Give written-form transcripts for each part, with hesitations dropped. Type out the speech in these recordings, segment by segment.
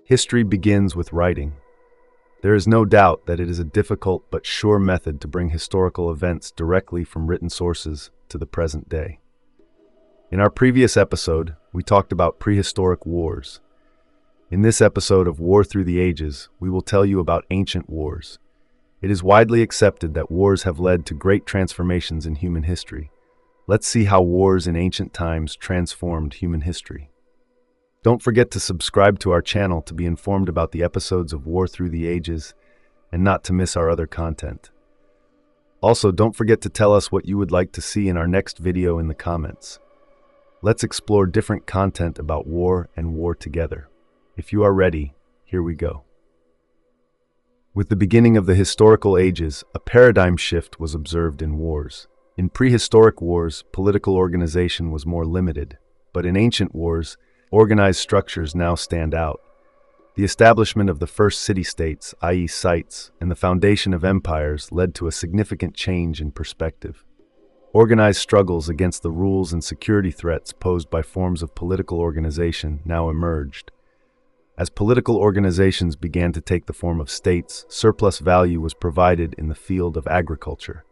History begins with writing. There is no doubt that it is a difficult but sure method to bring historical events directly from written sources to the present day. In our previous episode, we talked about prehistoric wars. In this episode of War Through the Ages, we will tell you about ancient wars. It is widely accepted that wars have led to great transformations in human history. Let's see how wars in ancient times transformed human history. Don't forget to subscribe to our channel to be informed about the episodes of War Through the Ages and not to miss our other content. Also, don't forget to tell us what you would like to see in our next video in the comments. Let's explore different content about war and war together. If you are ready, here we go. With the beginning of the historical ages, a paradigm shift was observed in wars. In prehistoric wars, political organization was more limited, but in ancient wars, organized structures now stand out. The establishment of the first city-states, i.e. sites, and the foundation of empires led to a significant change in perspective. Organized struggles against the rules and security threats posed by forms of political organization now emerged. As political organizations began to take the form of states, surplus value was provided in the field of agriculture.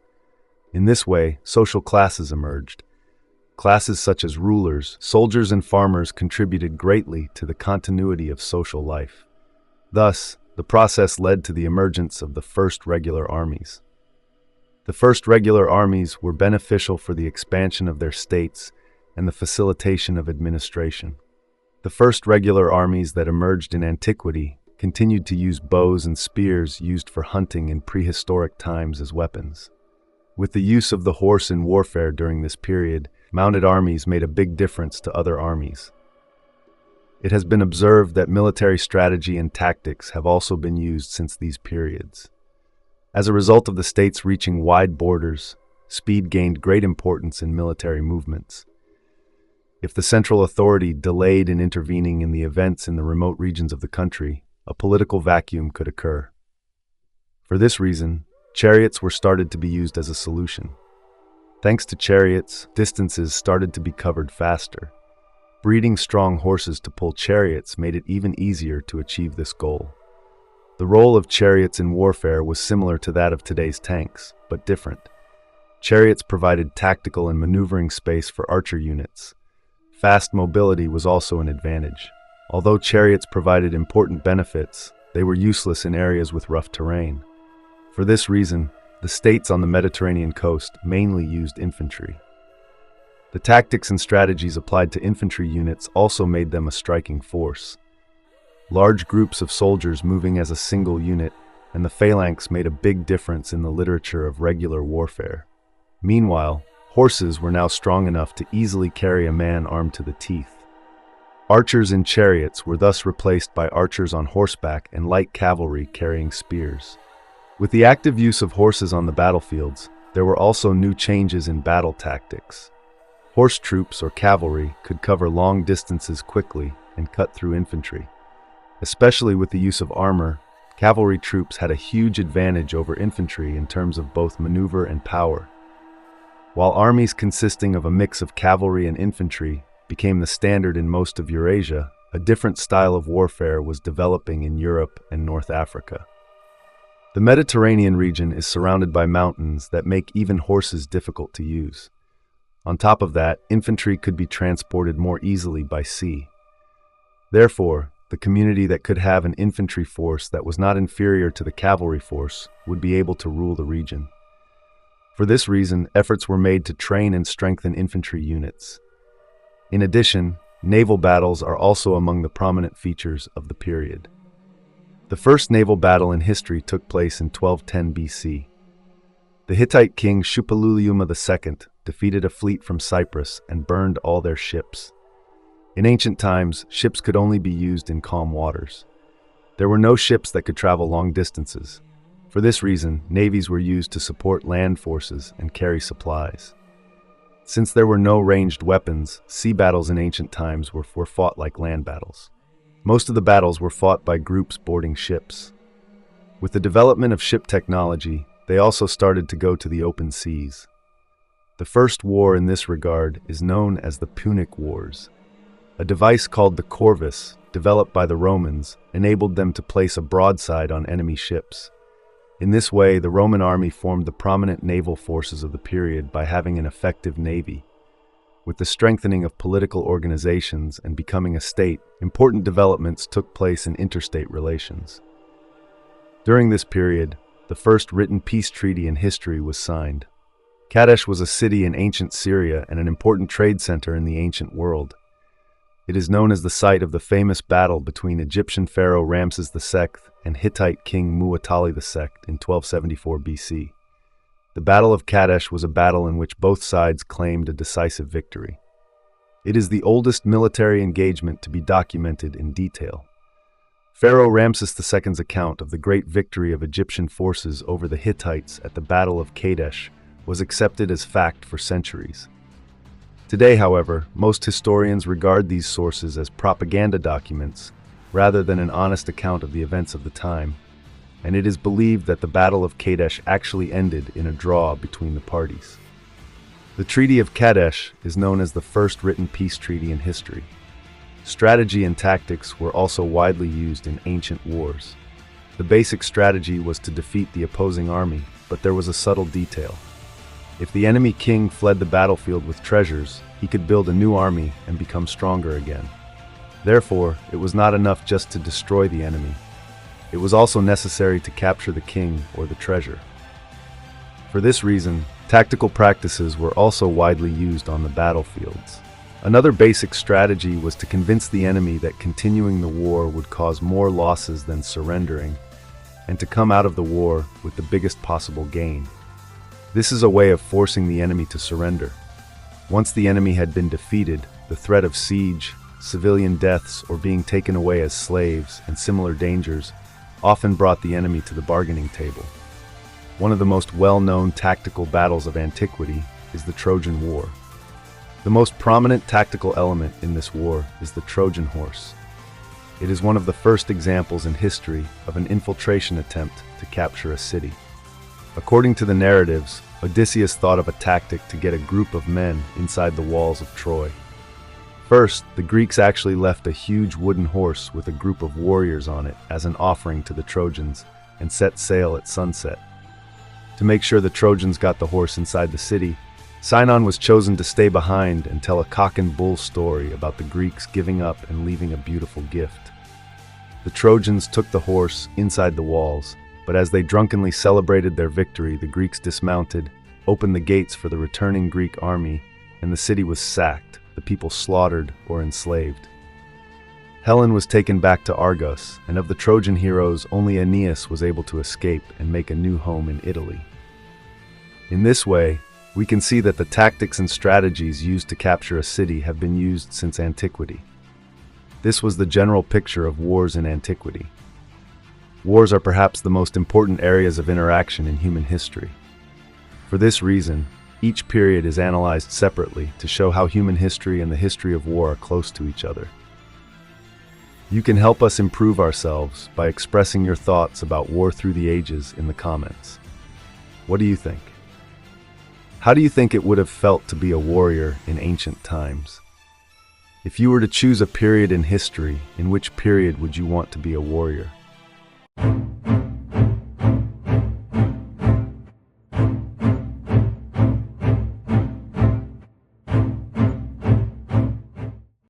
In this way, social classes emerged. Classes such as rulers, soldiers, and farmers contributed greatly to the continuity of social life. Thus, the process led to the emergence of the first regular armies. The first regular armies were beneficial for the expansion of their states and the facilitation of administration. The first regular armies that emerged in antiquity continued to use bows and spears used for hunting in prehistoric times as weapons. With the use of the horse in warfare during this period, mounted armies made a big difference to other armies. It has been observed that military strategy and tactics have also been used since these periods. As a result of the states reaching wide borders, speed gained great importance in military movements. If the central authority delayed in intervening in the events in the remote regions of the country, a political vacuum could occur. For this reason, chariots were started to be used as a solution. Thanks to chariots, distances started to be covered faster. Breeding strong horses to pull chariots made it even easier to achieve this goal. The role of chariots in warfare was similar to that of today's tanks, but different. Chariots provided tactical and maneuvering space for archer units. Fast mobility was also an advantage. Although chariots provided important benefits, they were useless in areas with rough terrain. For this reason, the states on the Mediterranean coast mainly used infantry. The tactics and strategies applied to infantry units also made them a striking force. Large groups of soldiers moving as a single unit, and the phalanx made a big difference in the literature of regular warfare. Meanwhile, horses were now strong enough to easily carry a man armed to the teeth. Archers in chariots were thus replaced by archers on horseback and light cavalry carrying spears. With the active use of horses on the battlefields, there were also new changes in battle tactics. Horse troops or cavalry could cover long distances quickly and cut through infantry. Especially with the use of armor, cavalry troops had a huge advantage over infantry in terms of both maneuver and power. While armies consisting of a mix of cavalry and infantry became the standard in most of Eurasia, a different style of warfare was developing in Europe and North Africa. The Mediterranean region is surrounded by mountains that make even horses difficult to use. On top of that, infantry could be transported more easily by sea. Therefore, the community that could have an infantry force that was not inferior to the cavalry force would be able to rule the region. For this reason, efforts were made to train and strengthen infantry units. In addition, naval battles are also among the prominent features of the period. The first naval battle in history took place in 1210 BC. The Hittite king Shuppiluliuma II defeated a fleet from Cyprus and burned all their ships. In ancient times, ships could only be used in calm waters. There were no ships that could travel long distances. For this reason, navies were used to support land forces and carry supplies. Since there were no ranged weapons, sea battles in ancient times were fought like land battles. Most of the battles were fought by groups boarding ships. With the development of ship technology, they also started to go to the open seas. The first war in this regard is known as the Punic Wars. A device called the corvus developed by the Romans, enabled them to place a broadside on enemy ships. In this way, the Roman army formed the prominent naval forces of the period by having an effective navy. With the strengthening of political organizations and becoming a state, important developments took place in interstate relations. During this period, the first written peace treaty in history was signed. Kadesh was a city in ancient Syria and an important trade center in the ancient world. It is known as the site of the famous battle between Egyptian pharaoh Ramses II and Hittite king Muwatalli II in 1274 BC. The Battle of Kadesh was a battle in which both sides claimed a decisive victory. It is the oldest military engagement to be documented in detail. Pharaoh Ramses II's account of the great victory of Egyptian forces over the Hittites at the Battle of Kadesh was accepted as fact for centuries. Today, however, most historians regard these sources as propaganda documents rather than an honest account of the events of the time, and it is believed that the Battle of Kadesh actually ended in a draw between the parties. The Treaty of Kadesh is known as the first written peace treaty in history. Strategy and tactics were also widely used in ancient wars. The basic strategy was to defeat the opposing army, but there was a subtle detail. If the enemy king fled the battlefield with treasures, he could build a new army and become stronger again. Therefore, it was not enough just to destroy the enemy. It was also necessary to capture the king or the treasure. For this reason, tactical practices were also widely used on the battlefields. Another basic strategy was to convince the enemy that continuing the war would cause more losses than surrendering, and to come out of the war with the biggest possible gain. This is a way of forcing the enemy to surrender. Once the enemy had been defeated, the threat of siege, civilian deaths, or being taken away as slaves, and similar dangers often brought the enemy to the bargaining table. One of the most well-known tactical battles of antiquity is the Trojan War. The most prominent tactical element in this war is the Trojan horse. It is one of the first examples in history of an infiltration attempt to capture a city. According to the narratives, Odysseus thought of a tactic to get a group of men inside the walls of Troy. First, the Greeks actually left a huge wooden horse with a group of warriors on it as an offering to the Trojans and set sail at sunset. To make sure the Trojans got the horse inside the city, Sinon was chosen to stay behind and tell a cock and bull story about the Greeks giving up and leaving a beautiful gift. The Trojans took the horse inside the walls, but as they drunkenly celebrated their victory, the Greeks dismounted, opened the gates for the returning Greek army, and the city was sacked, the people slaughtered or enslaved. Helen was taken back to Argos, and of the Trojan heroes, only Aeneas was able to escape and make a new home in Italy. In this way, we can see that the tactics and strategies used to capture a city have been used since antiquity. This was the general picture of wars in antiquity. Wars are perhaps the most important areas of interaction in human history. For this reason, each period is analyzed separately to show how human history and the history of war are close to each other. You can help us improve ourselves by expressing your thoughts about war through the ages in the comments. What do you think? How do you think it would have felt to be a warrior in ancient times? If you were to choose a period in history, in which period would you want to be a warrior?